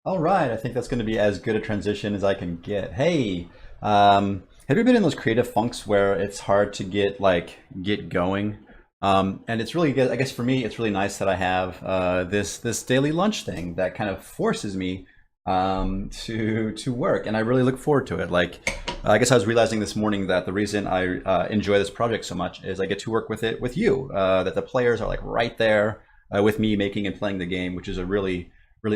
All right, I think that's going to be as good a transition as I can get. Hey, have you been in those creative funks where it's hard to get going? And it's really good. I guess for me, it's really nice that I have this daily lunch thing that kind of forces me to work, and I really look forward to it. Like, I guess I was realizing this morning that the reason I enjoy this project so much is I get to work with it with you. That the players are like right there with me making and playing the game, which is a really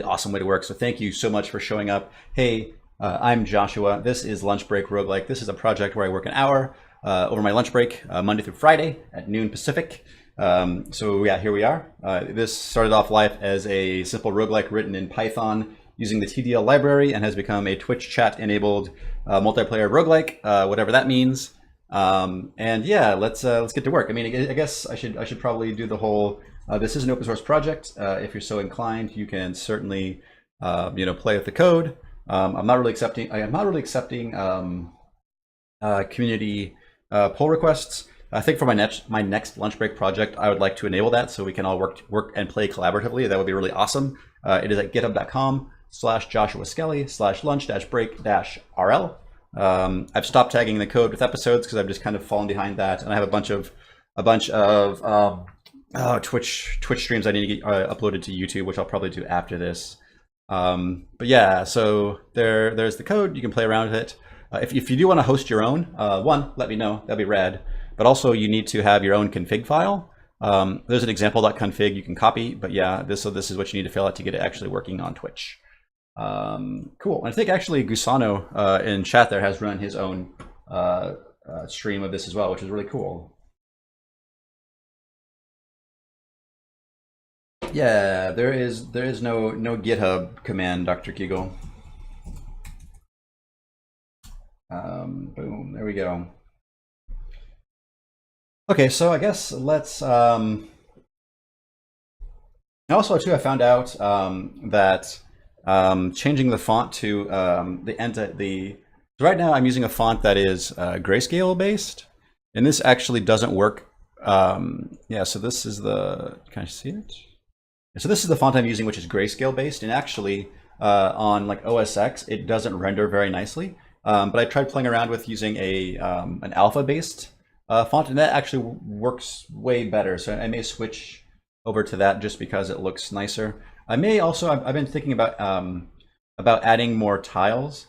awesome way to work. So thank you so much for showing up. Hey, I'm Joshua. This is Lunch Break Roguelike. This is a project where I work an hour over my lunch break, Monday through Friday at noon Pacific. So yeah, here we are. This started off life as a simple roguelike written in Python using the TDL library and has become a Twitch chat enabled multiplayer roguelike, whatever that means. And yeah, let's get to work. I mean, I guess I should probably do the whole. This is an open source project. If you're so inclined, you can certainly play with the code. I'm not really accepting. I am not really accepting community pull requests. I think for my next lunch break project, I would like to enable that so we can all work and play collaboratively. That would be really awesome. It is at github.com/joshua-skelly/lunch-break-rl. I've stopped tagging the code with episodes because I've just kind of fallen behind that, and I have a bunch of Twitch streams I need to get uploaded to YouTube, which I'll probably do after this. But yeah, so there's the code. You can play around with it. If you do want to host your own, one, let me know. That'd be rad. But also, you need to have your own config file. There's an example.config you can copy. But yeah, this is what you need to fill out to get it actually working on Twitch. Cool. And I think actually Gusano in chat there has run his own stream of this as well, which is really cool. Yeah, there is no GitHub command, Dr. Kegel. Boom, there we go. Okay, so I guess let's. Also, too, I found out that changing the font to so right now I'm using a font that is grayscale based, and this actually doesn't work. Yeah, so this is can I see it? So this is the font I'm using, which is grayscale based, and actually on like OS X, it doesn't render very nicely. But I tried playing around with using an alpha based font, and that actually works way better. So I may switch over to that just because it looks nicer. I may also, I've been thinking about adding more tiles.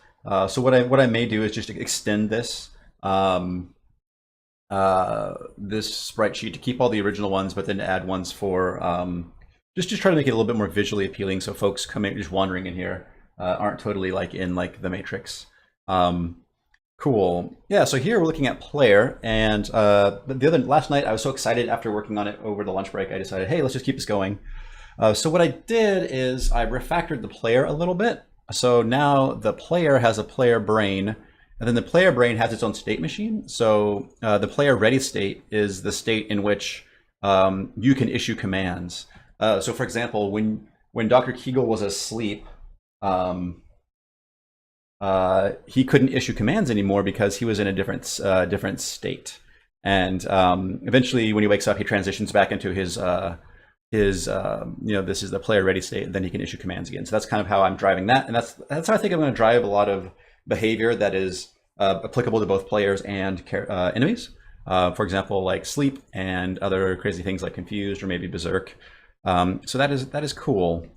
So what I may do is just extend this this sprite sheet to keep all the original ones, but then add ones for just try to make it a little bit more visually appealing, so folks coming just wandering in here aren't totally like in like the Matrix. Cool. Yeah. So here we're looking at player, and last night I was so excited after working on it over the lunch break. I decided, hey, let's just keep this going. So what I did is I refactored the player a little bit. So now the player has a player brain, and then the player brain has its own state machine. So the player ready state is the state in which you can issue commands. So for example, when Dr. Kegel was asleep, he couldn't issue commands anymore because he was in a different state. And eventually, when he wakes up, he transitions back into his this is the player ready state, and then he can issue commands again. So that's kind of how I'm driving that, and that's how I think I'm going to drive a lot of behavior that is applicable to both players and enemies. For example, like sleep and other crazy things like confused or maybe berserk. So that is cool.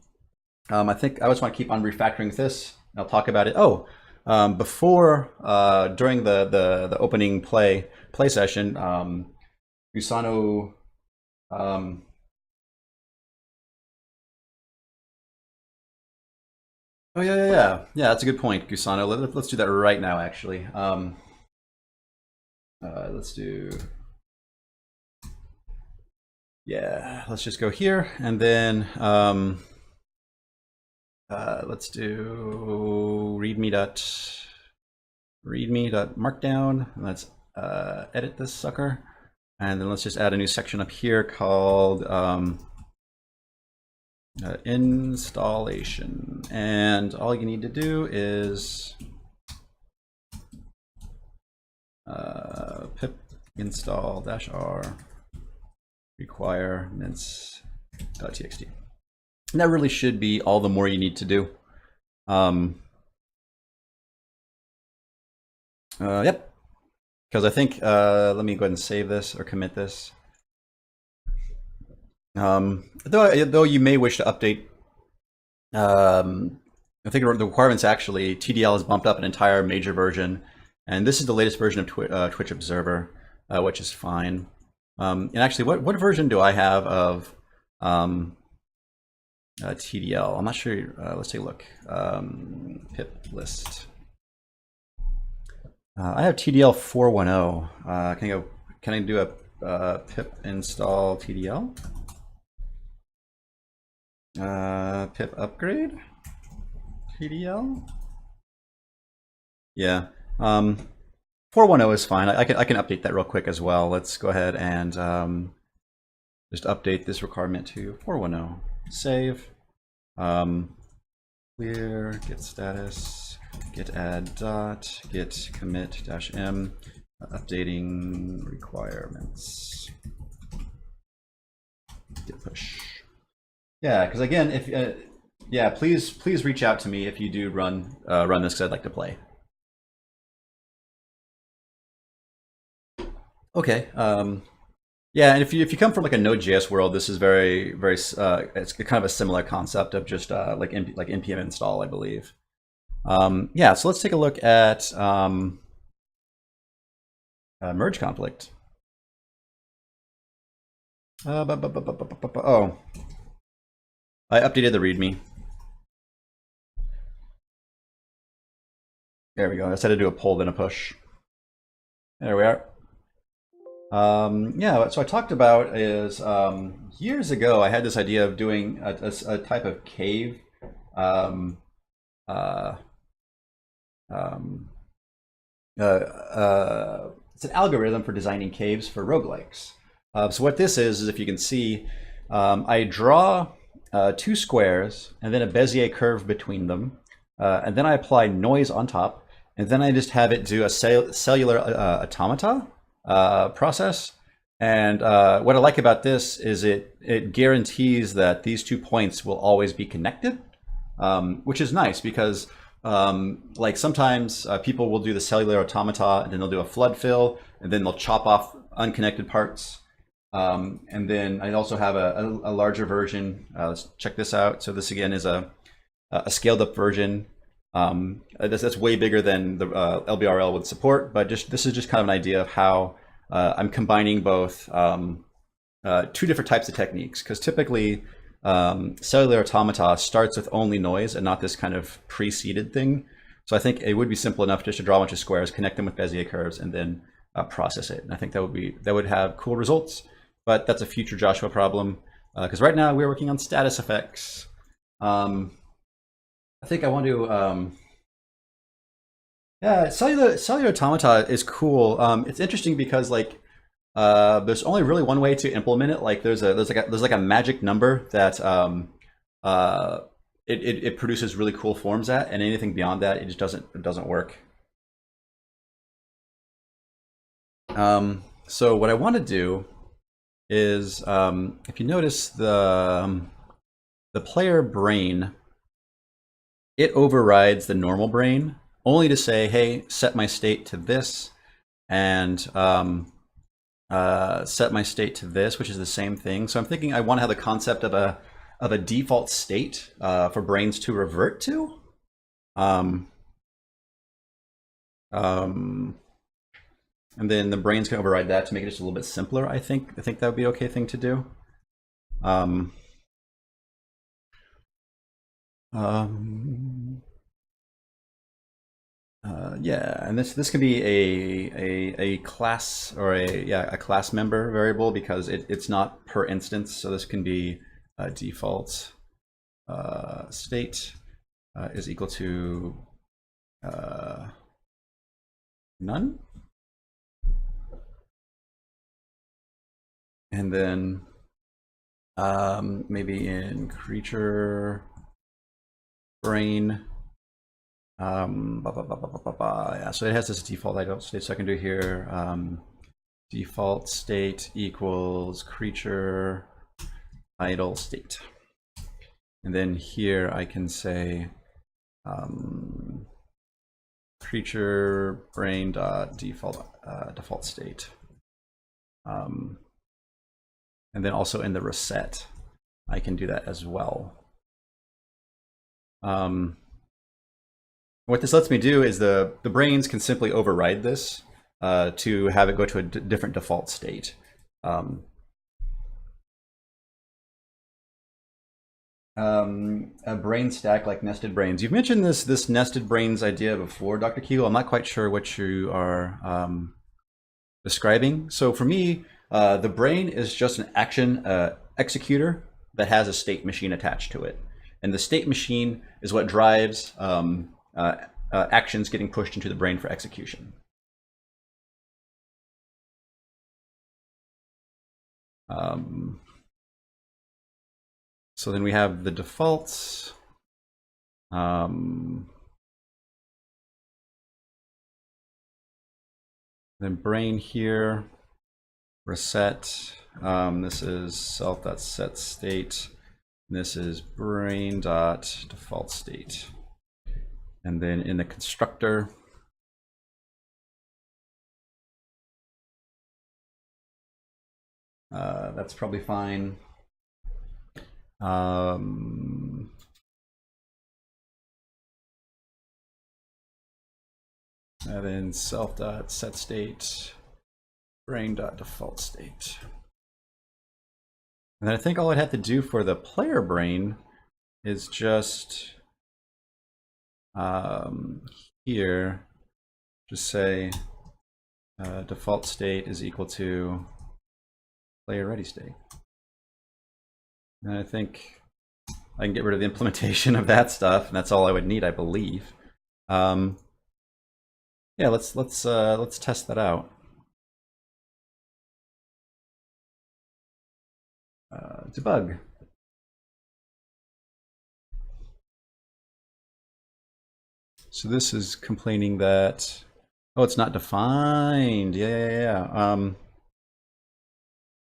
I think I just want to keep on refactoring this. I'll talk about it. Oh, before during the opening play session, Gusano. Oh yeah. That's a good point, Gusano. Let's do that right now. Actually, let's do. Yeah, let's just go here, and then let's do readme.markdown. And let's edit this sucker, and then let's just add a new section up here called installation. And all you need to do is pip install -r requirements.txt. And that really should be all the more you need to do. Yep, because I think, let me go ahead and save this or commit this. Though you may wish to update, I think the requirements actually, TDL has bumped up an entire major version, and this is the latest version of Twitch Observer, which is fine. And actually, what version do I have of TDL? I'm not sure. Let's take a look. Pip list. I have TDL 4.10. Can I do a pip install TDL? Pip upgrade TDL. Yeah. 4.10 is fine. I can update that real quick as well. Let's go ahead and just update this requirement to 4.10. Save. Clear git status git add dot git commit dash m updating requirements. Git push. Yeah, because again, if yeah, please reach out to me if you do run this, because I'd like to play. Okay. Yeah, and if you come from like a Node.js world, this is very it's kind of a similar concept of just like npm install, I believe. Yeah, so let's take a look at merge conflict. Oh, I updated the README. There we go. I just had to do a pull then a push. There we are. Yeah, so I talked about is years ago I had this idea of doing a type of cave. It's an algorithm for designing caves for roguelikes. So what this is if you can see, I draw two squares and then a Bezier curve between them, and then I apply noise on top, and then I just have it do a cellular automata process. And what I like about this is it guarantees that these 2 points will always be connected, which is nice because like sometimes people will do the cellular automata and then they'll do a flood fill and then they'll chop off unconnected parts. And then I also have a larger version. Let's check this out. So this again is a scaled up version. That's way bigger than the LBRL would support, but this is just kind of an idea of how I'm combining both two different types of techniques, because typically cellular automata starts with only noise and not this kind of pre-seeded thing. So I think it would be simple enough just to draw a bunch of squares, connect them with Bezier curves, and then process it. And I think that would have cool results. But that's a future Joshua problem, because right now we're working on status effects. I think I want to. Yeah, cellular automata is cool. It's interesting because like there's only really one way to implement it. Like there's like a magic number that it produces really cool forms at, and anything beyond that it just doesn't work. So what I want to do is if you notice the player brain, it overrides the normal brain only to say, hey, set my state to this, and set my state to this, which is the same thing. So I'm thinking I want to have the concept of a default state for brains to revert to. And then the brains can override that to make it just a little bit simpler. I think that would be an okay thing to do. Yeah, and this can be a class or a class member variable, because it's not per instance. So this can be default state is equal to none, and then maybe in creature brain. Yeah, so it has this default idle state. So I can do here default state equals creature idle state, and then here I can say creature brain dot default state, and then also in the reset, I can do that as well. What this lets me do is the brains can simply override this to have it go to a different default state. A brain stack like nested brains. You've mentioned this nested brains idea before, Dr. Keel. I'm not quite sure what you are describing. So for me, the brain is just an action executor that has a state machine attached to it. And the state machine is what drives actions getting pushed into the brain for execution. So then we have the defaults. Then brain here, reset. This is self.setState. This is brain.default state. And then in the constructor, that's probably fine. And then self.setState, brain.default state. And then I think all I'd have to do for the player brain is just here, just say default state is equal to player ready state. And I think I can get rid of the implementation of that stuff, and that's all I would need, I believe. Yeah, let's test that out. Debug. So this is complaining that, oh, it's not defined. Yeah.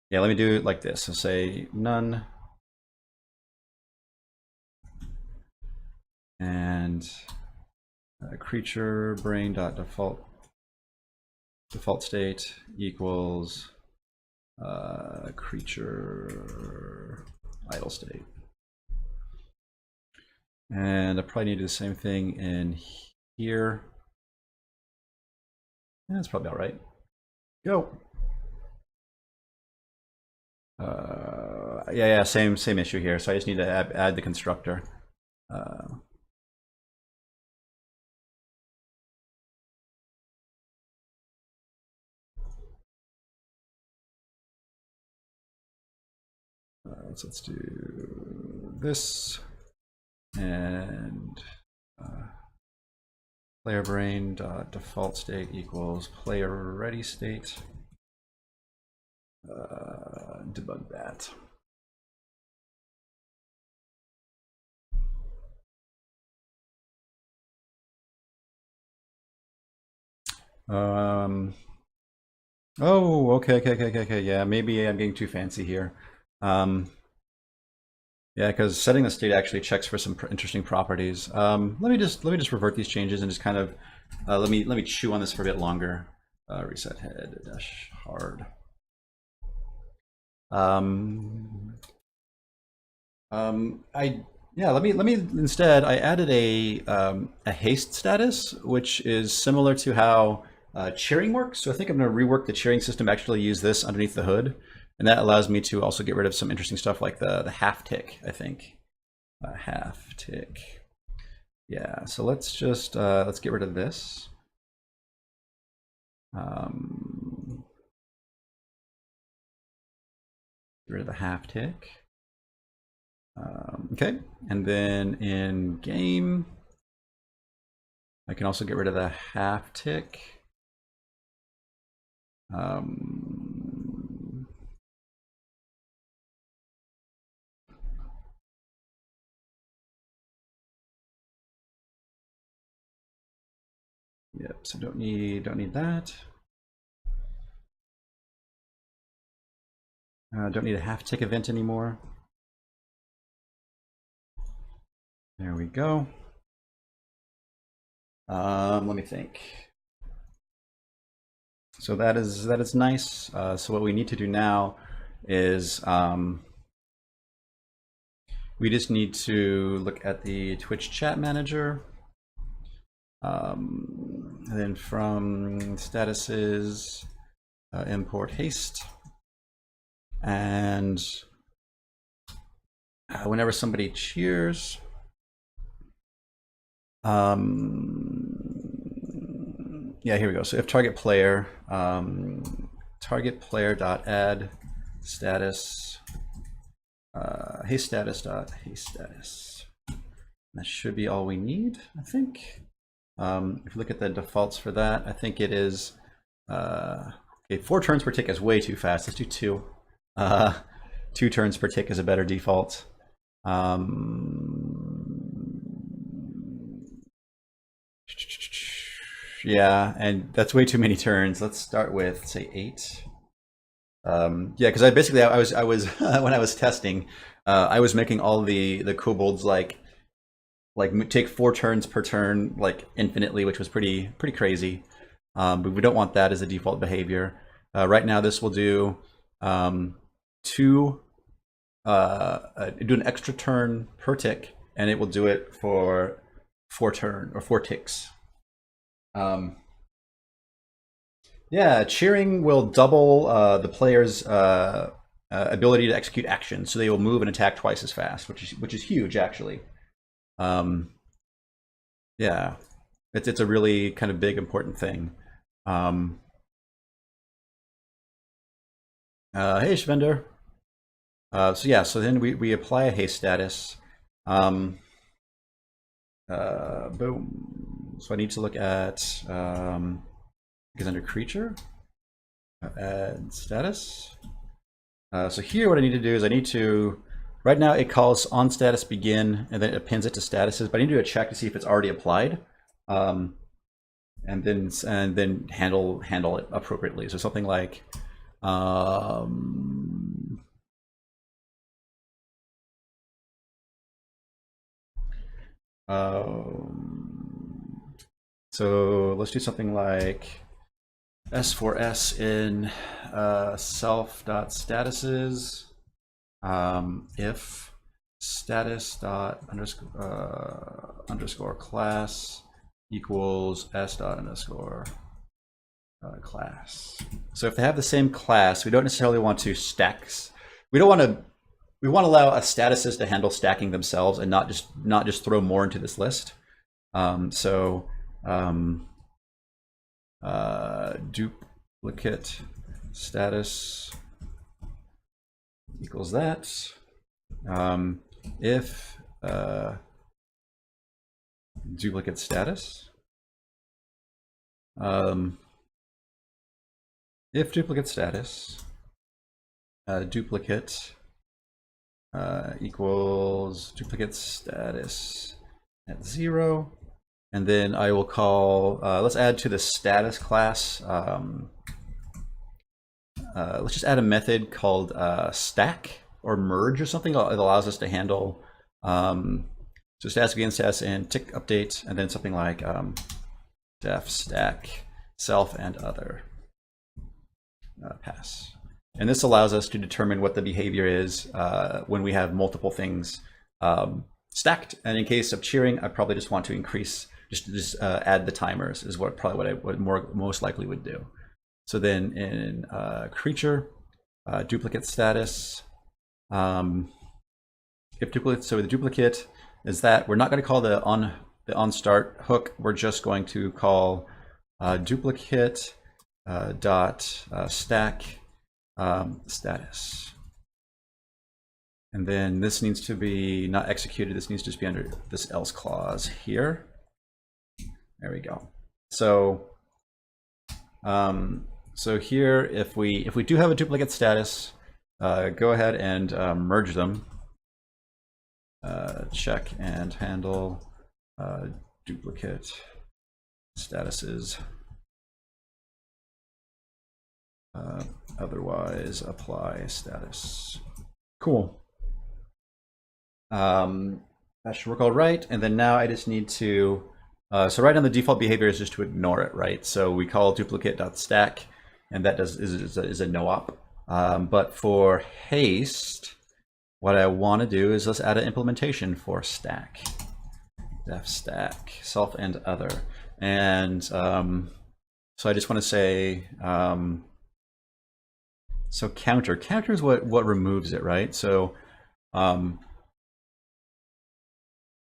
Yeah, let me do it like this. So say none. And creature brain.default state equals creature idle state. And I probably need to do the same thing in here. Yeah, that's probably all right. Go. Yeah, same issue here. So I just need to add the constructor. So let's do this and player brain default state equals player ready state. Debug that. Oh, okay. Yeah, maybe I'm getting too fancy here. Yeah, because setting the state actually checks for some interesting properties. Let me just revert these changes and just kind of let me chew on this for a bit longer. Reset head dash hard. Let me instead, I added a haste status, which is similar to how cheering works. So I think I'm going to rework the cheering system, actually use this underneath the hood. And that allows me to also get rid of some interesting stuff like the half tick, I think. Half tick. Yeah, so let's just, let's get rid of this. Get rid of the half tick. Okay, and then in game, I can also get rid of the half tick. Yep, so don't need that. Don't need a half tick event anymore. There we go. Let me think. So that is nice. So what we need to do now is we just need to look at the Twitch chat manager. And then from statuses, import haste. And whenever somebody cheers, yeah, here we go. So if target player, target player dot add status, haste status dot haste status. That should be all we need, I think. If you look at the defaults for that, I think it is okay, 4 turns per tick is way too fast. Let's do 2. 2 turns per tick is a better default. Yeah, and that's way too many turns. Let's start with, say, 8. Yeah, because I was when I was testing, I was making all the kobolds like take 4 turns per turn, like infinitely, which was pretty crazy. But we don't want that as a default behavior. Right now, this will do 2, do an extra turn per tick, and it will do it for 4 ticks. Yeah, cheering will double the player's ability to execute actions, so they will move and attack twice as fast, which is huge actually. Yeah, it's a really kind of big important thing. Hey Shvender. So yeah, so then we apply a haste status. Boom. So I need to look at because under creature, add status. So here what I need to do is I need to, right now it calls on status begin and then it appends it to statuses, but I need to do a check to see if it's already applied. And then handle it appropriately. So something like so let's do something like S4S in self.statuses if status dot underscore class equals s dot underscore class. So if they have the same class, we don't necessarily want to stacks. We want to allow a statuses to handle stacking themselves and not just throw more into this list. Duplicate status equals that. If duplicate status, if duplicate status duplicate equals duplicate status at 0, and then I will call, let's add to the status class, let's just add a method called stack or merge or something. It allows us to handle, so status begin status and tick update, and then something like def stack self and other pass. And this allows us to determine what the behavior is when we have multiple things stacked. And in case of cheering, I probably just want to increase, just add the timers is what I would most likely would do. So then in creature, duplicate status, if duplicate, so the duplicate is that we're not going to call the on start hook. We're just going to call duplicate dot stack status. And then this needs to be not executed. This needs to just be under this else clause here. There we go. So so here, if we do have a duplicate status, go ahead and merge them. Check and handle duplicate statuses. Otherwise, apply status. Cool. That should work all right. And then now I just need to So right now the default behavior is just to ignore it, right? So we call duplicate.stack, and that is a no op. But for haste, what I want to do is let's add an implementation for stack. Def stack, self and other. And so I just want to say, so counter. Counter is what removes it, right? So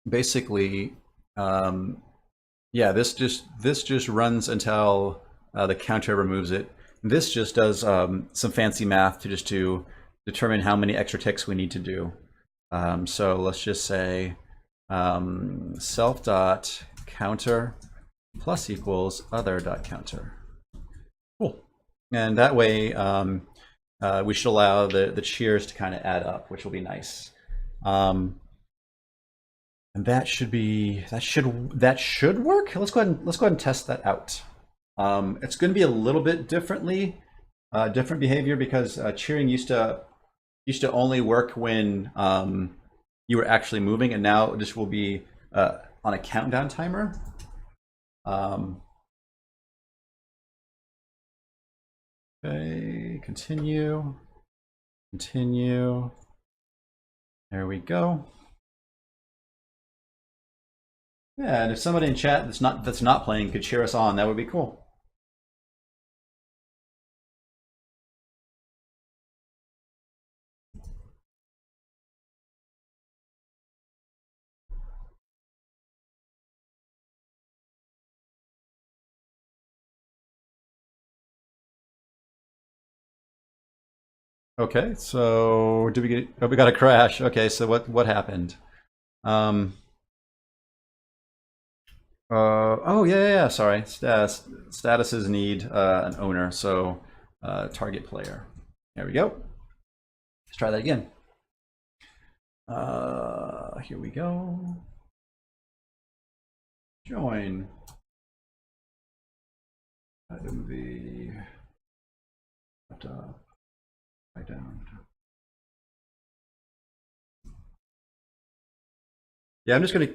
basically, yeah, this just runs until the counter removes it. This just does some fancy math to determine how many extra ticks we need to do. So let's just say self dot counter plus equals other dot counter. Cool. And that way we should allow the cheers to kind of add up, which will be nice. And that should work. Let's go ahead and test that out. It's going to be a little bit different behavior because cheering used to only work when you were actually moving, and now this will be on a countdown timer. Okay, continue. There we go. Yeah, and if somebody in chat that's not playing could cheer us on, that would be cool. Okay, so did we get? Oh, we got a crash. Okay, so what happened? Oh yeah. Sorry, statuses need an owner. So target player. There we go. Let's try that again. Here we go. Join. MV. Right down. Yeah, I'm just gonna.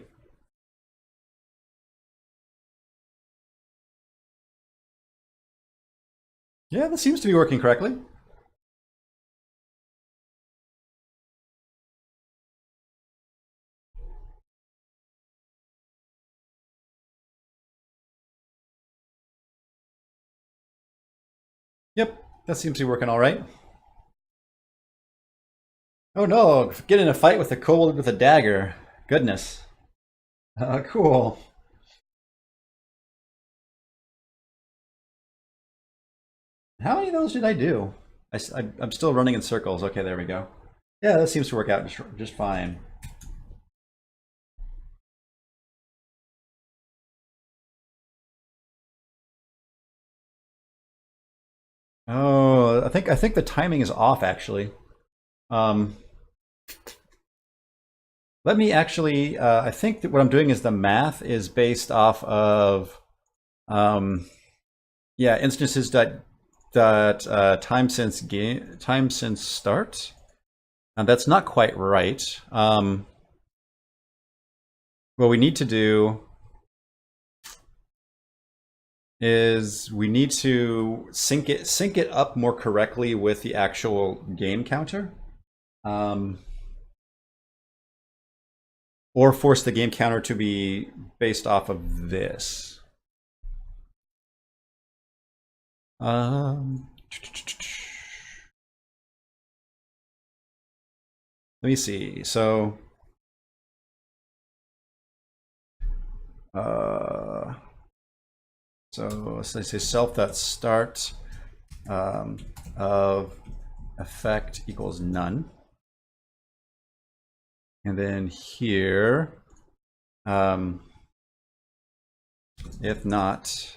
Yeah, this seems to be working correctly. Yep, that seems to be working all right. Oh no, get in a fight with a kobold with a dagger. Goodness. Cool. How many of those did I do? I'm still running in circles. Okay, there we go. Yeah, that seems to work out just fine. Oh, I think the timing is off actually. Let me actually. I think that what I'm doing is the math is based off of, yeah, instances that time since start, and that's not quite right. What we need to do is we need to sync it up more correctly with the actual game counter, or force the game counter to be based off of this. Let me see. So let's say self.start of effect equals none. And then here, if not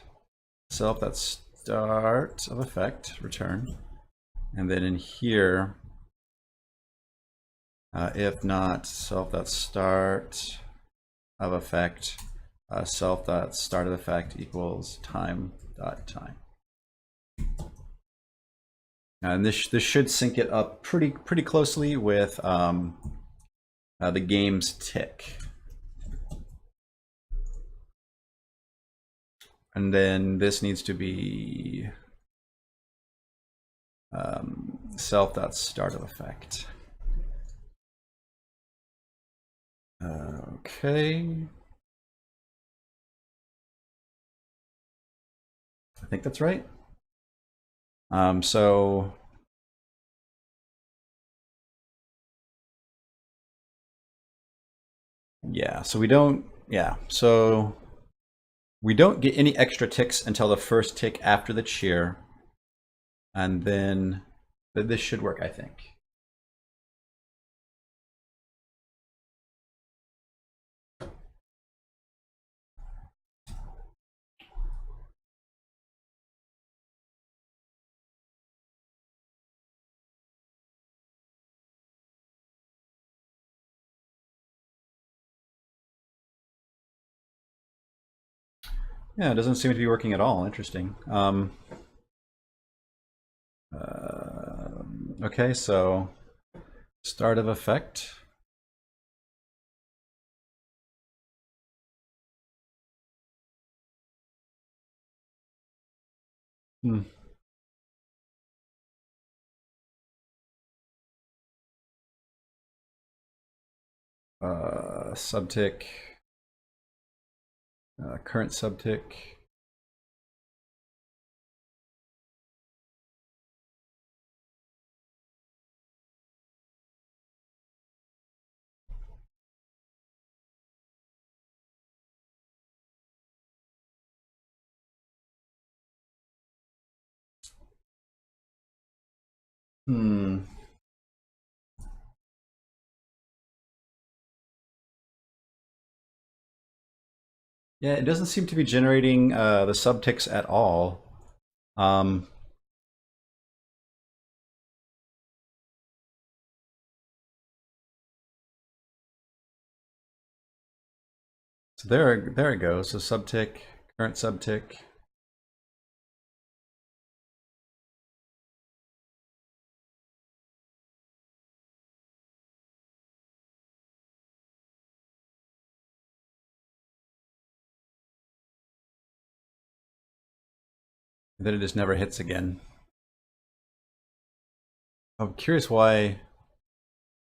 self.start of effect, return. And then in here, if not self.start of effect, self.start of effect equals time.time. And this should sync it up pretty closely with the game's tick. And then this needs to be self.start of effect. Okay. I think that's right. So yeah, so we don't get any extra ticks until the first tick after the cheer, and then this should work, I think. Yeah, it doesn't seem to be working at all. Interesting. Okay, so start of effect. Subtick, current subtick. Hmm. Yeah, it doesn't seem to be generating the subticks at all. Um, so there it goes. So subtick, current subtick. And then it just never hits again. I'm curious why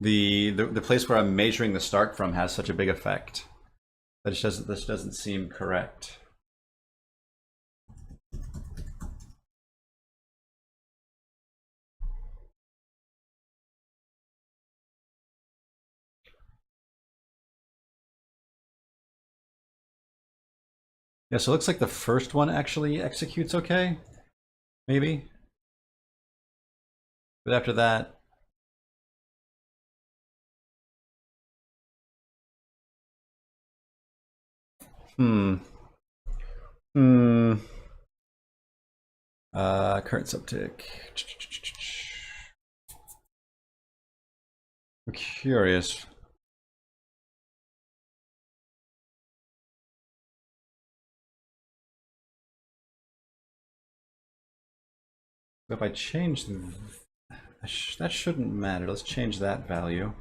the place where I'm measuring the start from has such a big effect. This doesn't seem correct. Yeah, so it looks like the first one actually executes okay, maybe. But after that, hmm. Hmm. Current subtick. I'm curious. If I change that shouldn't matter. Let's change that value.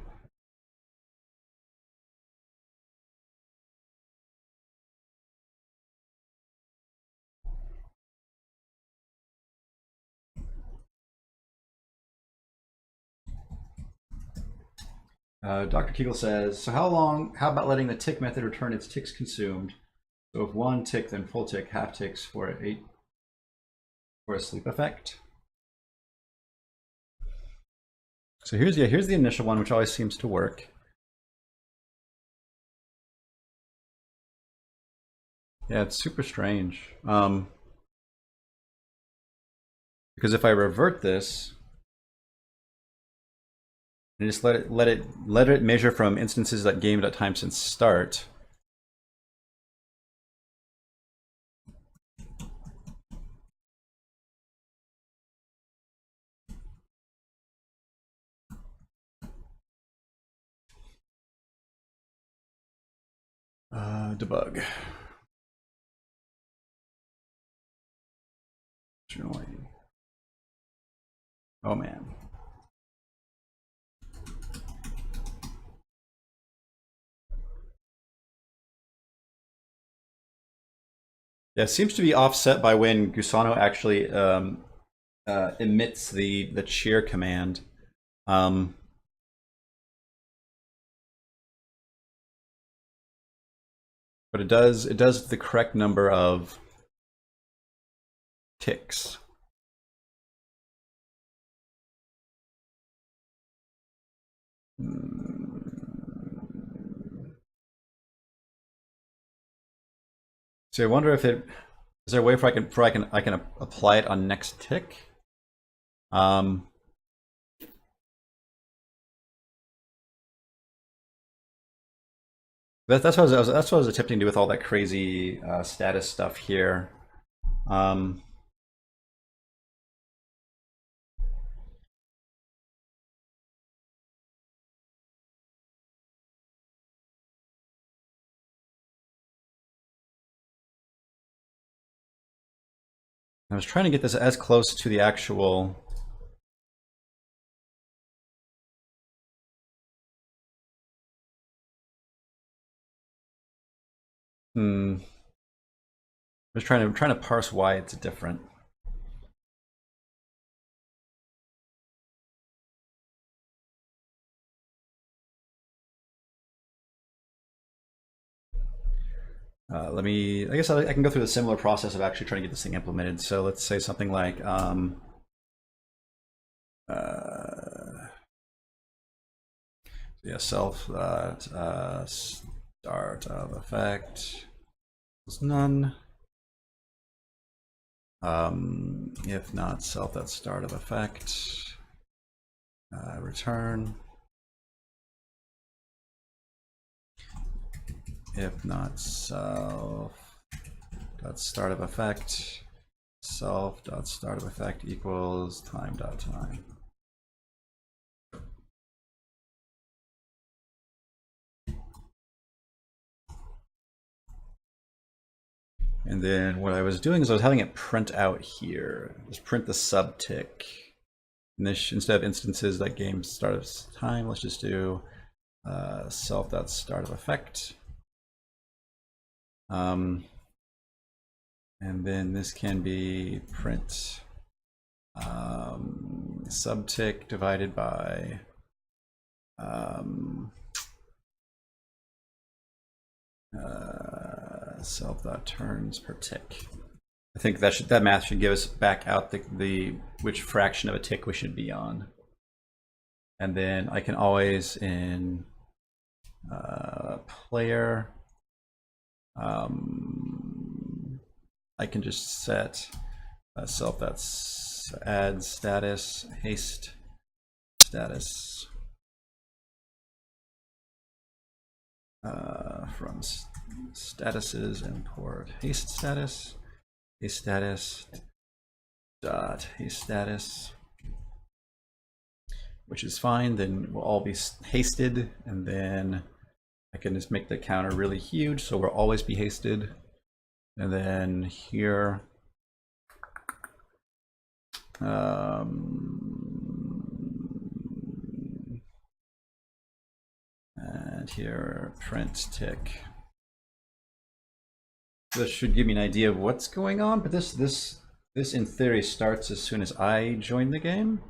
Dr. Kegel says, so how about letting the tick method return its ticks consumed? So if one tick, then full tick, half ticks for a sleep effect. So here's the initial one, which always seems to work. Yeah, it's super strange. Because if I revert this and just let it measure from instances that game.time since start. Debug. Join. Oh man. Yeah, it seems to be offset by when Gusano actually emits the cheer command. But it does the correct number of ticks. So I wonder if it is there a way for I can apply it on next tick. That's what I was attempting to do with all that crazy status stuff here. I was trying to get this as close to the actual. I was trying to parse why it's different. I guess I can go through the similar process of actually trying to get this thing implemented. So let's say something like yeah, self start of effect is none. If not self that start of effect, return. If not self dot start of effect, self dot start of effect equals time dot time. And then what I was doing is I was having it print out here, just print the subtick. And this, instead of instances that game start of time, let's just do self dot start of effect. And then this can be print subtick divided by self dot turns per tick. I think that math should give us back out the which fraction of a tick we should be on. And then I can always in player, I can just set self that's add status haste status from statuses import haste status dot haste status, which is fine. Then we'll all be hasted, and then I can just make the counter really huge so we'll always be hasted. And then here and here print tick. This should give me an idea of what's going on, but this in theory starts as soon as I join the game.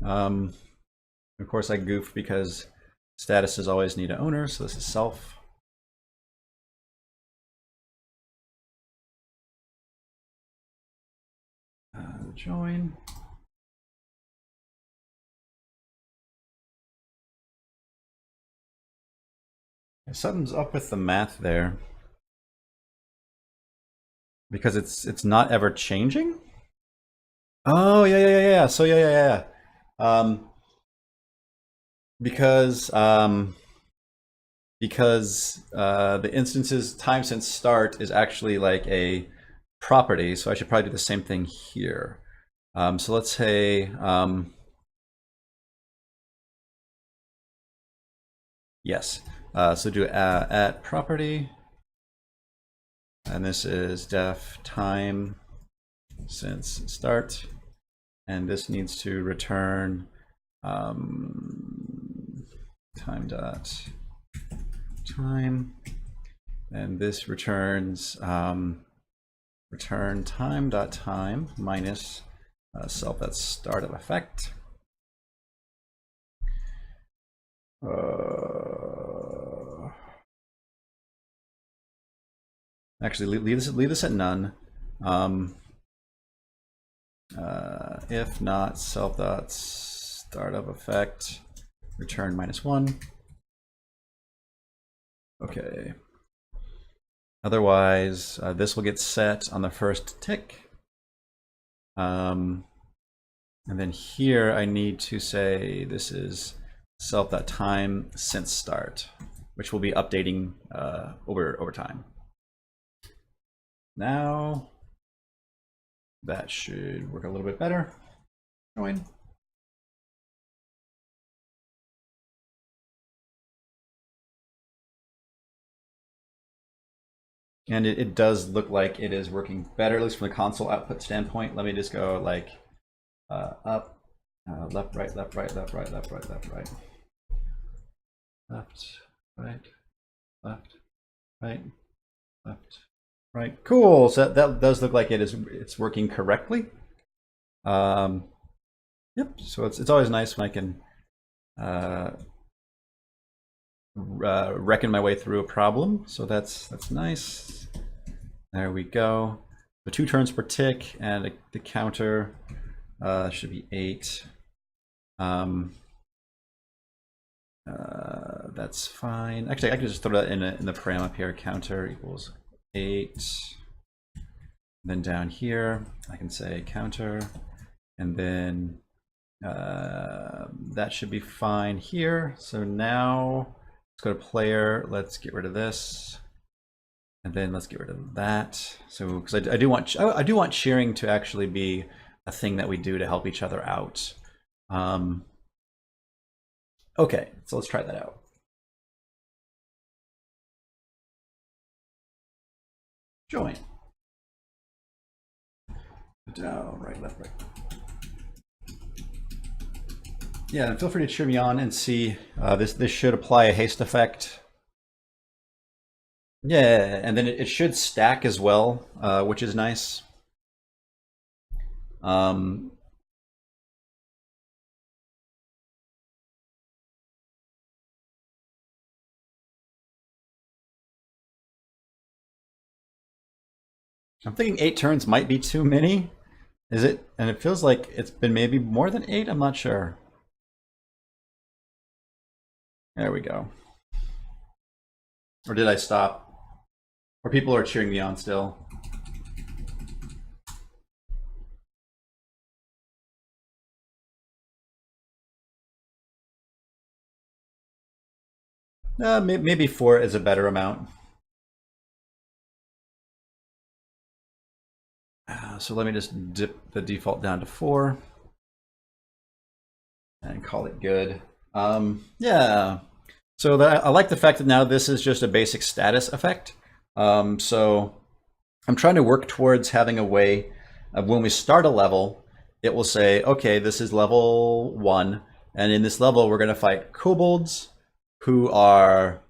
Of course I goofed because statuses always need an owner, so this is self. Join. Something's up with the math there, because it's not ever changing. Oh yeah. So yeah. Because the instances time since start is actually like a property, so I should probably do the same thing here. So let's say yes. So do at property, and this is def time since start, and this needs to return time dot time, and this returns return time.time minus self.start of effect. Actually, leave this at none. If not self.start of effect, return -1. Okay. Otherwise, this will get set on the first tick. And then here I need to say this is self.time since start, which will be updating over time. Now that should work a little bit better. Join. And it does look like it is working better, at least from the console output standpoint. Let me just go like up, left, right, left, right, left, right, left, right, left, right. Left, right, left, right, left, right. Cool. So that does look like it's working correctly. Yep. So it's always nice when I can reckon my way through a problem. So that's nice. There we go. So 2 turns per tick, and the counter should be 8. That's fine. Actually, I can just throw that in the param up here. Counter equals 8. Then down here, I can say counter, and then that should be fine here. So now let's go to player. Let's get rid of this, and then let's get rid of that. So because I do want cheering to actually be a thing that we do to help each other out. Okay, so let's try that out. Join. Down, right, left, right. Yeah, and feel free to cheer me on and see. This should apply a haste effect. Yeah, and then it should stack as well, which is nice. I'm thinking 8 turns might be too many. Is it? And it feels like it's been maybe more than 8. I'm not sure. There we go. Or did I stop? Or people are cheering me on still? Maybe 4 is a better amount. So let me just dip the default down to 4 and call it good. Yeah. So I like the fact that now this is just a basic status effect. So I'm trying to work towards having a way of when we start a level, it will say, okay, this is level 1, and in this level we're going to fight kobolds who are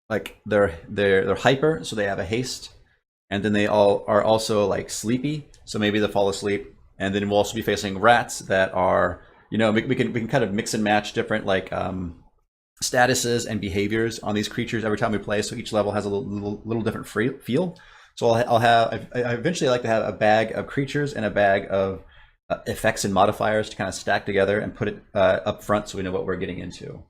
like they're hyper, so they have a haste, and then they all are also like sleepy, so maybe they'll fall asleep, and then we'll also be facing rats that are, you know, we can kind of mix and match different like statuses and behaviors on these creatures every time we play, so each level has a little different feel. So I eventually like to have a bag of creatures and a bag of effects and modifiers to kind of stack together and put it up front so we know what we're getting into.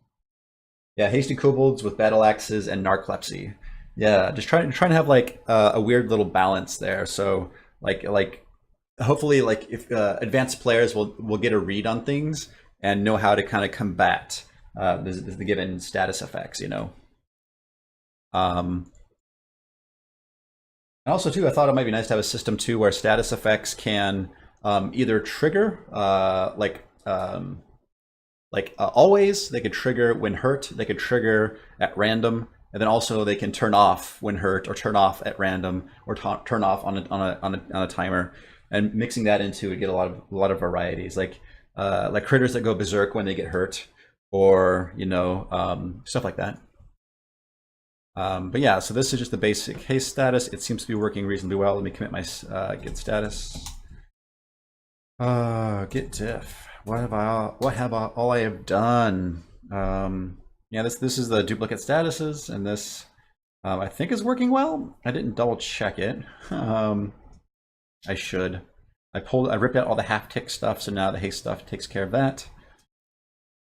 Yeah, hasty kobolds with battle axes and narcolepsy. Yeah, just trying to have like a weird little balance there. So like hopefully like if advanced players will get a read on things and know how to kind of combat the given status effects, you know. And also too, I thought it might be nice to have a system too where status effects can either trigger always. They could trigger when hurt. They could trigger at random, and then also they can turn off when hurt, or turn off at random, or turn off on a timer. And mixing that into it, get a lot of varieties, like critters that go berserk when they get hurt, or you know, stuff like that. But yeah, so this is just the basic haste status. It seems to be working reasonably well. Let me commit my git status. Git diff. What have all I have done? Yeah, this is the duplicate statuses, and this I think is working well. I didn't double check it. I should. I ripped out all the half tick stuff, so now the haste stuff takes care of that.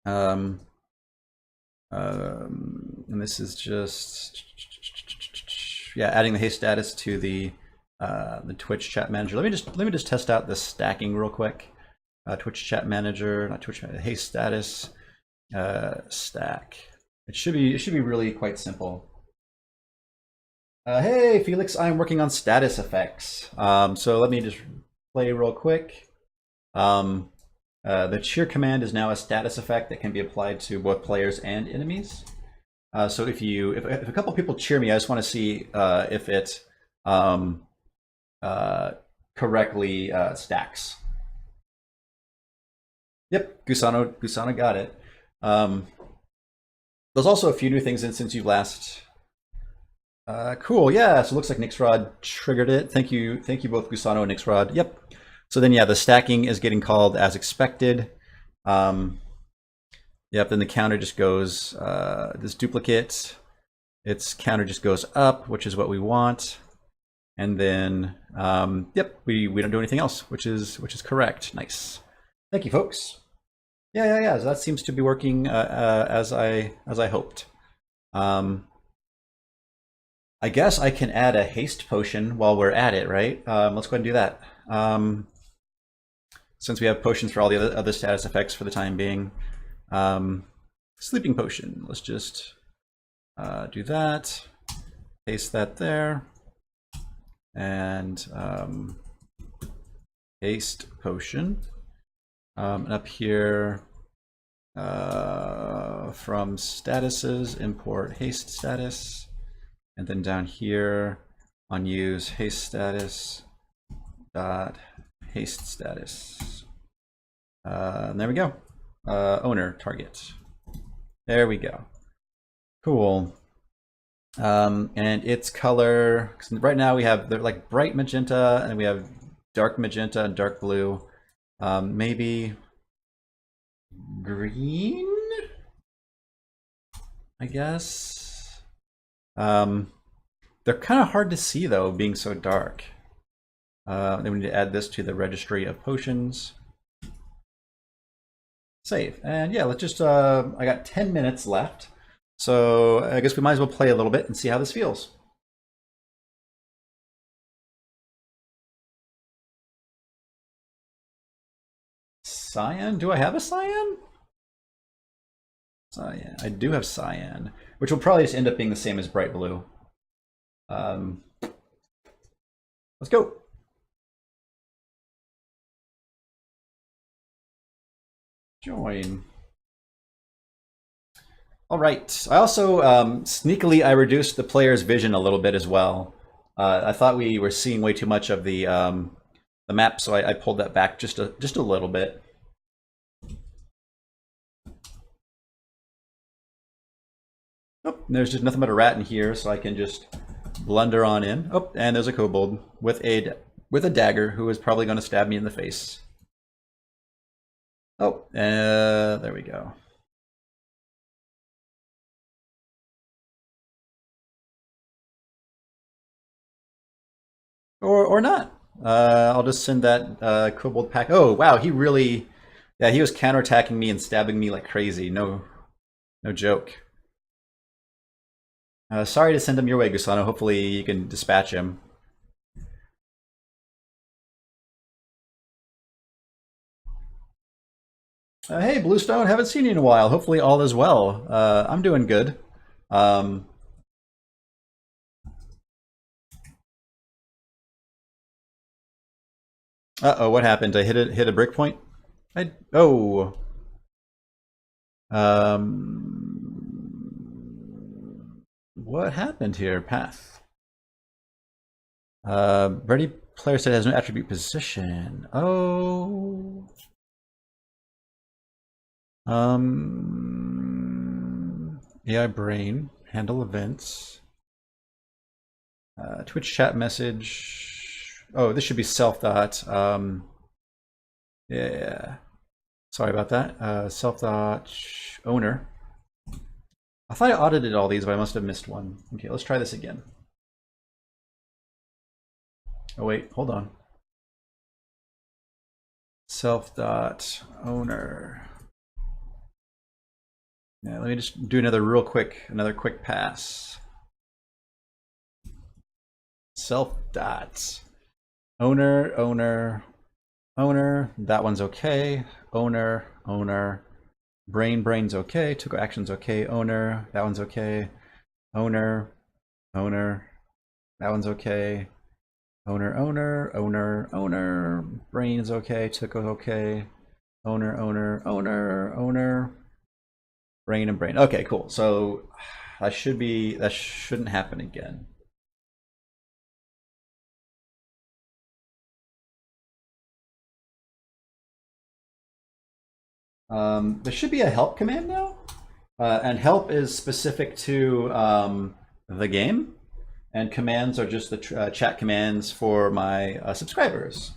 And this is just, yeah, adding the haste status to the Twitch chat manager. Let me just test out the stacking real quick. Twitch chat manager, not Twitch, haste status, stack. It should be really quite simple. Hey Felix, I'm working on status effects. So let me just play real quick. The cheer command is now a status effect that can be applied to both players and enemies. So if a couple people cheer me, I just want to see if it correctly stacks. Yep, Gusano got it. There's also a few new things in since you last. Cool, yeah. So it looks like Nixrod triggered it. Thank you both Gusano and Nixrod. Yep. So then, yeah, the stacking is getting called as expected. Yep. Then the counter just goes this duplicate. Its counter just goes up, which is what we want. And then, yep, we don't do anything else, which is correct. Nice. Thank you, folks. Yeah. So that seems to be working as I hoped. I guess I can add a haste potion while we're at it, right? Let's go ahead and do that. Since we have potions for all the other status effects for the time being. Sleeping potion. Let's just do that. Paste that there. And haste potion. And up here, from statuses, import haste status. And then down here, unuse haste status dot haste status. And there we go. Owner target. There we go. Cool. And its color. Right now we have like bright magenta, and we have dark magenta and dark blue. Maybe green, I guess. They're kind of hard to see though, being so dark. Then we need to add this to the registry of potions. Save. And yeah, let's just, I got 10 minutes left. So I guess we might as well play a little bit and see how this feels. Cyan? Do I have a cyan? Cyan. I do have cyan, which will probably just end up being the same as bright blue. Let's go. Join. All right. I also sneakily I reduced the player's vision a little bit as well. I thought we were seeing way too much of the map, so I pulled that back just a little bit. Oh, there's just nothing but a rat in here, so I can just blunder on in. Oh, and there's a kobold with a dagger who is probably going to stab me in the face. Oh, there we go. Or not. I'll just send that kobold pack. Oh wow, he was counterattacking me and stabbing me like crazy. No joke. Sorry to send him your way, Gusano. Hopefully you can dispatch him. Hey, Bluestone, haven't seen you in a while. Hopefully all is well. I'm doing good. Uh-oh, what happened? I hit a break point? Oh. What happened here? Path. Ready player set has no attribute position. Oh. AI brain, handle events. Twitch chat message. Oh, this should be self dot. Yeah. Sorry about that. Self dot owner. I thought I audited all these, but I must have missed one. Okay, let's try this again. Oh wait, hold on. Self dot owner. Yeah, let me just do another quick pass. Self dot owner. That one's okay. Owner. Brain's okay. Took action's okay. Owner, that one's okay. Owner. That one's okay. Owner. Brain's okay. Took okay. Owner. Brain and brain. Okay, cool. So that shouldn't happen again. There should be a help command now, and help is specific to the game, and commands are just the chat commands for my subscribers.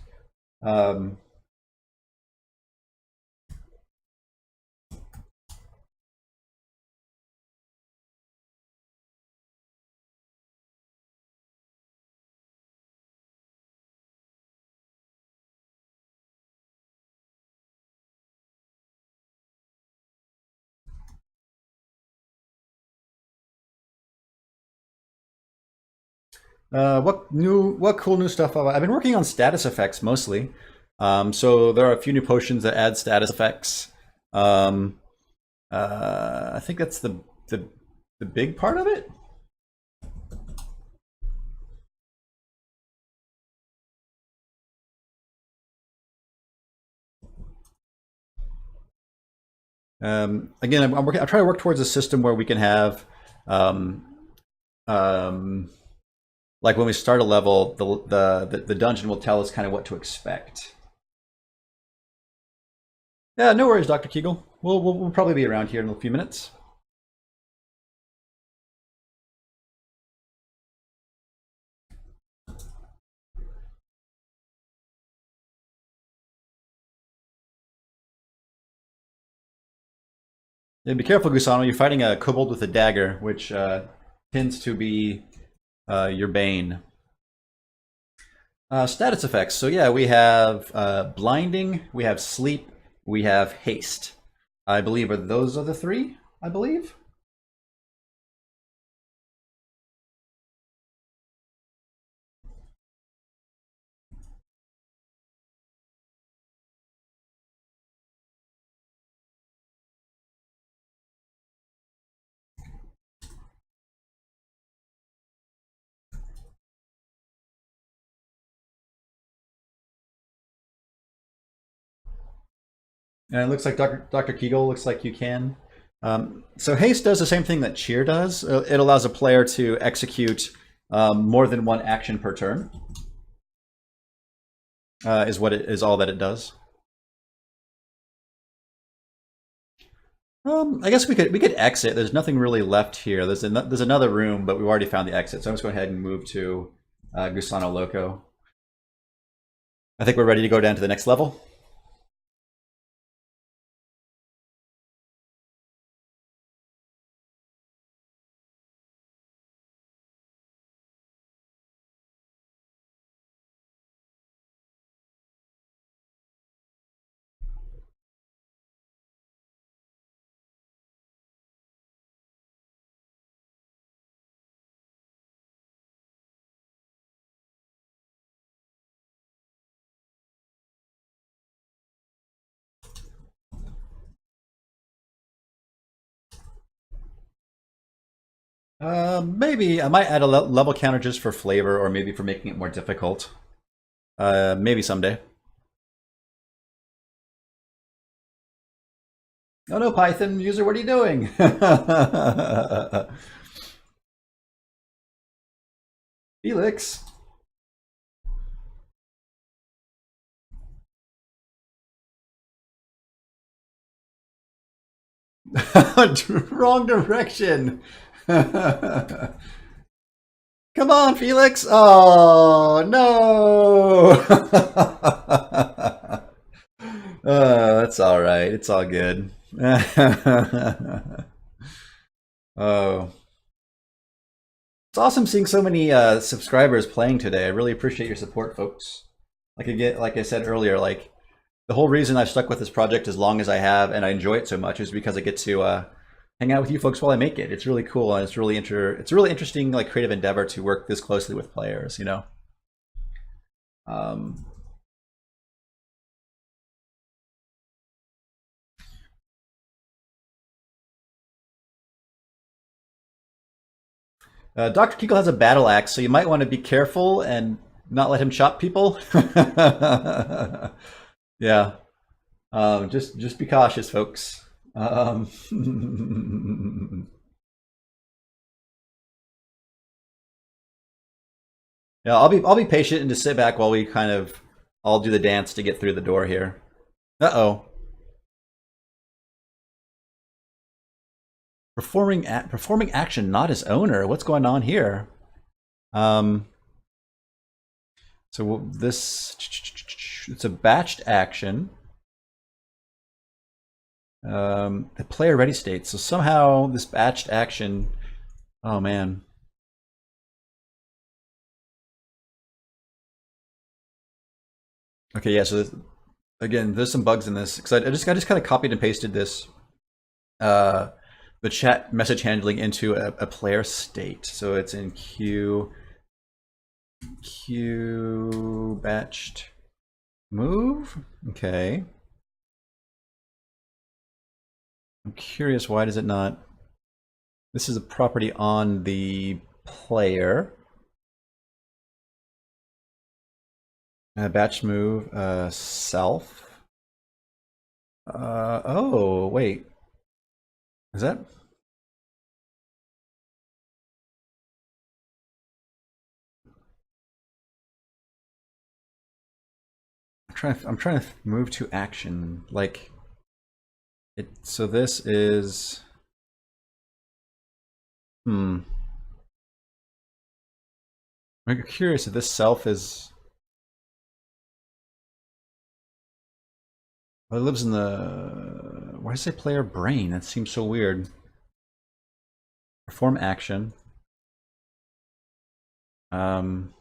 What cool new stuff? I've been working on status effects mostly. So there are a few new potions that add status effects. I think that's the big part of it. Again, I'm trying to work towards a system where we can have, like when we start a level, the dungeon will tell us kind of what to expect. Yeah, no worries, Dr. Kegel. We'll probably be around here in a few minutes. Yeah, be careful, Gusano. You're fighting a kobold with a dagger, which tends to be your bane. Status effects. So yeah, we have blinding, we have sleep, we have haste. I believe those are the three. I believe. And it looks like Dr. Kegel looks like you can. So haste does the same thing that cheer does. It allows a player to execute more than one action per turn. Is all that it does. I guess we could exit. There's nothing really left here. There's another room, but we've already found the exit. So I'm just going ahead and move to Gusano Loco. I think we're ready to go down to the next level. Maybe I might add a level counter just for flavor, or maybe for making it more difficult. Maybe someday. Oh no, Python user, what are you doing? Felix. Wrong direction. Come on, Felix. Oh, no. That's all right. It's all good. Oh, it's awesome seeing so many subscribers playing today. I really appreciate your support, folks. Like I said earlier, like the whole reason I've stuck with this project as long as I have, and I enjoy it so much, is because I get to hang out with you folks while I make it. It's really cool, and it's a really interesting, like, creative endeavor to work this closely with players. You know. Um, Dr. Kegel has a battle axe, so you might want to be careful and not let him chop people. Yeah. Just be cautious, folks. Yeah, I'll be patient and just sit back while we kind of all do the dance to get through the door here. Uh-oh. Performing action, not his owner. What's going on here? Um, so this it's a batched action. The player ready state. So somehow this batched action. Oh man. Okay, yeah. So again, there's some bugs in this because I just kind of copied and pasted this the chat message handling into a player state. So it's in Q batched move. Okay. I'm curious, why does it not? This is a property on the player. Batch move self. Oh, wait. Is that? I'm trying to move to action. Like it. So this is. I'm curious if this self is. Well, it lives in the. Why does it say player brain? That seems so weird. Perform action. Um,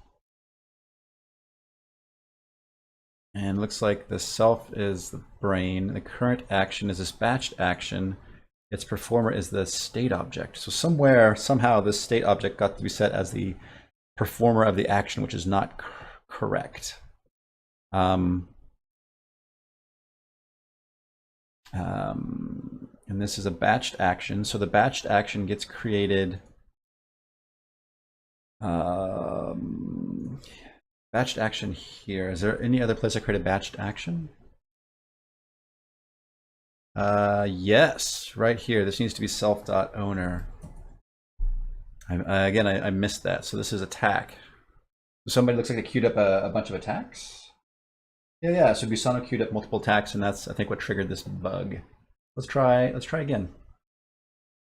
and looks like the self is the brain. The current action is this batched action. Its performer is the state object. So somewhere, somehow, this state object got to be set as the performer of the action, which is not correct. And this is a batched action. So the batched action gets created. Batched action here. Is there any other place I create a batched action? Yes, right here. This needs to be self.owner. Again, I missed that. So this is attack. Somebody looks like they queued up a bunch of attacks. Yeah. So Busano queued up multiple attacks, and that's, I think, what triggered this bug. Let's try again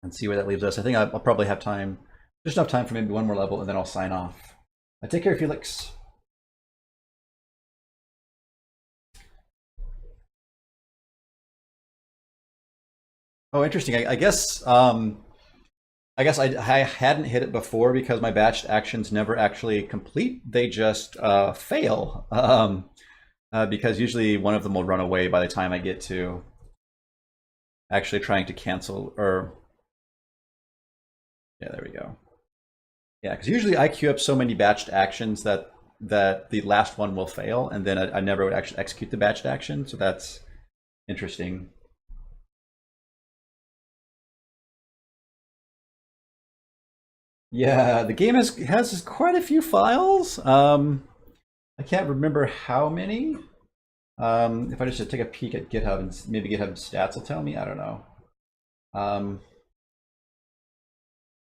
and see where that leaves us. I think I'll probably have time, just enough time for maybe one more level, and then I'll sign off. Take care, Felix. Oh, interesting. I guess I hadn't hit it before because my batched actions never actually complete. They just fail. Because usually one of them will run away by the time I get to actually trying to cancel, or yeah, there we go. Yeah, because usually I queue up so many batched actions that the last one will fail, and then I never would actually execute the batched action. So that's interesting. Yeah, the game has quite a few files. I can't remember how many. If I just take a peek at GitHub, and maybe GitHub stats will tell me. I don't know. Um,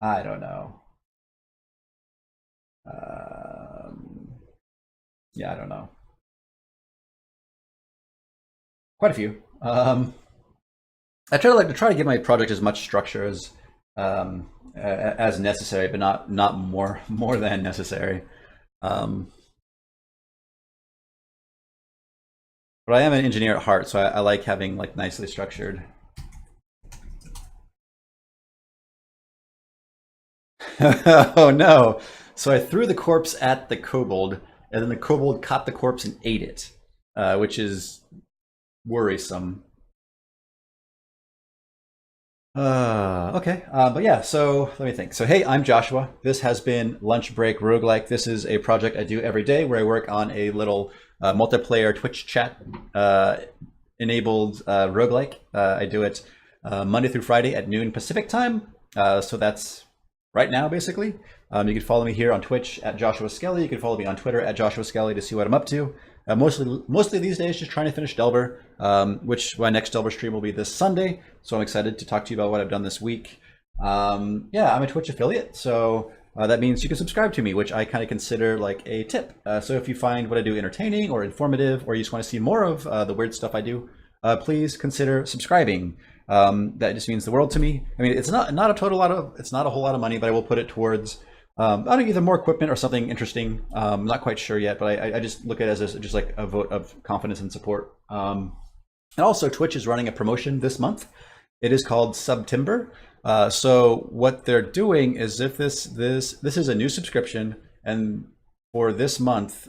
I don't know. Yeah, I don't know. Quite a few. I try to give my project as much structure as necessary, but not more than necessary. Um, but I am an engineer at heart, so I like having like nicely structured. Oh no! So I threw the corpse at the kobold, and then the kobold caught the corpse and ate it, which is worrisome. Okay. But yeah, so let me think. So, hey, I'm Joshua. This has been Lunch Break Roguelike. This is a project I do every day where I work on a little multiplayer Twitch chat enabled roguelike. I do it Monday through Friday at noon Pacific time. So that's right now, basically. You can follow me here on Twitch at Joshua Skelly. You can follow me on Twitter at Joshua Skelly to see what I'm up to. Mostly these days, just trying to finish Delver, which my next Delver stream will be this Sunday. So I'm excited to talk to you about what I've done this week. Yeah, I'm a Twitch affiliate, so that means you can subscribe to me, which I kind of consider like a tip. So if you find what I do entertaining or informative, or you just want to see more of the weird stuff I do, please consider subscribing. That just means the world to me. I mean, it's not a whole lot of money, but I will put it towards I don't know, either more equipment or something interesting. I'm not quite sure yet, but I just look at it as just like a vote of confidence and support. And also, Twitch is running a promotion this month. It is called September. So what they're doing is, if this is a new subscription, and for this month,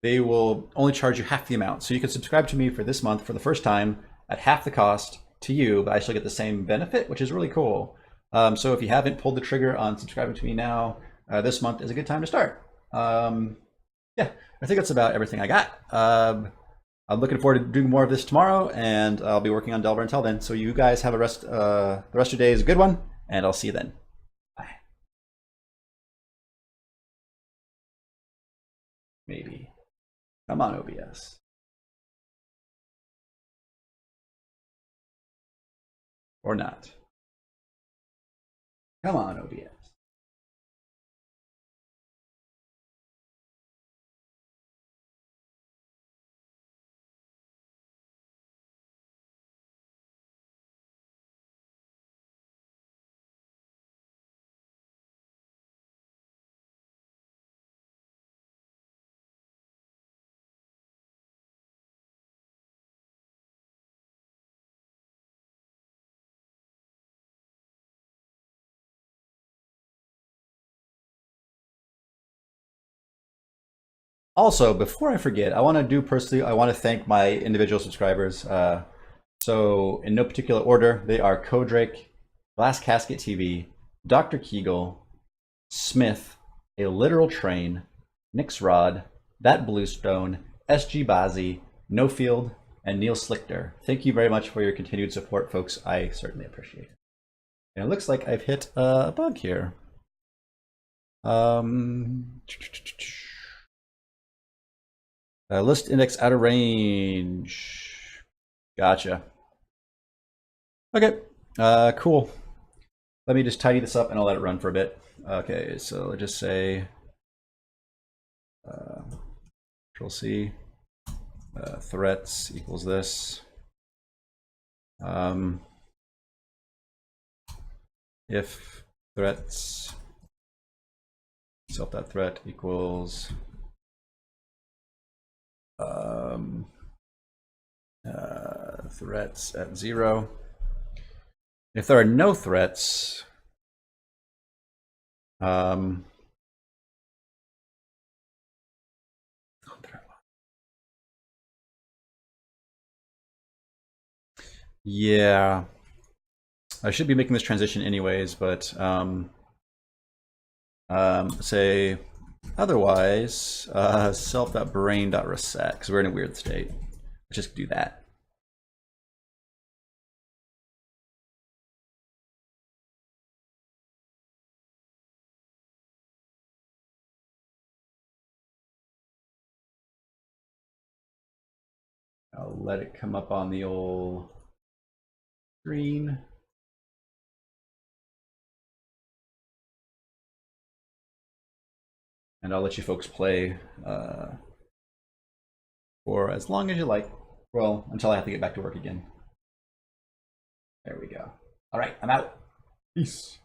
they will only charge you half the amount. So you can subscribe to me for this month for the first time at half the cost to you, but I still get the same benefit, which is really cool. So if you haven't pulled the trigger on subscribing to me now, this month is a good time to start. Yeah, I think that's about everything I got. I'm looking forward to doing more of this tomorrow, and I'll be working on Delver until then. So you guys have the rest of your day is a good one, and I'll see you then. Bye. Maybe. Come on, OBS. Or not. Come on, OBS. Also, before I forget, I want to thank my individual subscribers. So in no particular order, they are Codrake, Glass Casket TV, Dr. Kegel, Smith, A Literal Train, Nixrod, That Bluestone, SG Bazi, No Field, and Neil Slichter. Thank you very much for your continued support, folks. I certainly appreciate it. And it looks like I've hit a bug here. List index out of range. Gotcha. Okay, cool. Let me just tidy this up and I'll let it run for a bit. Okay, so let's just say Control C, threats equals this. If threats self.threat equals threats at 0. If there are no threats, yeah, I should be making this transition anyways, but say otherwise self.brain.reset, because we're in a weird state. Let's just do that. I'll let it come up on the old screen. And I'll let you folks play for as long as you like. Well, until I have to get back to work again. There we go. All right, I'm out. Peace.